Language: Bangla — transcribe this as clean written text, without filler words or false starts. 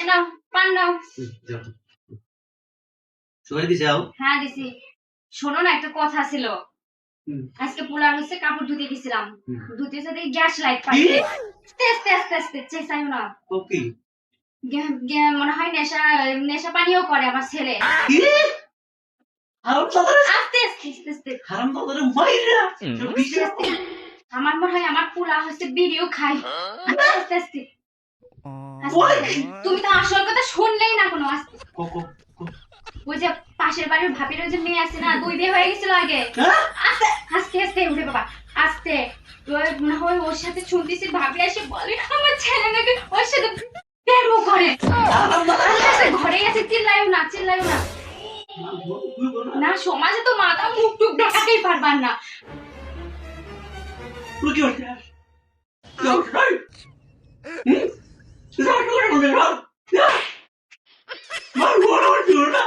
নাও পান নাও। সবাই দিছে আও? হ্যাঁ দিছি। শোনো না, একটা কথা ছিল। আজকে পোলার হচ্ছে কাপড় ধুতে গেছিলাম, ধুতে সাথে গ্যাস লাইট পাইছে। আস্তে আস্তে আস্তে আস্তে চেঁচাইও না। ওকে। মনে হয় নেশা নেশা পানিও করে আমার ছেলে। কি হারাম দাদা, আস্তে আস্তে আস্তে আস্তে হারাম দাদা মাইরা আস্তে আস্তে। আমার মনে হয় আমার পোলা হচ্ছে বিড়িও খায়। আস্তে আস্তে আস্তে আস্তে। তুমি তো আসল কথা শুনলেই না কোনো। আস্তে। ওই যে পাশের বাড়ির ভাবির ওই যে মেয়ে আছে না, 2 বিয়ে হয়ে গেছিল আগে। আস্তে আস্তে আস্তে উঠে বাবা আস্তে। মনে হয় ওর সাথে শুনতেছি ভাবি এসে বলে আমার ছেলে নাকি ওর সাথে প্রেমও করে। ঘরে আছে, চিল্লাইও না চিল্লাইও না। না সমাজে তো মাথা মুখ টুক ঢাকাতেই পারবার না। কি হচ্ছে? মার বড় না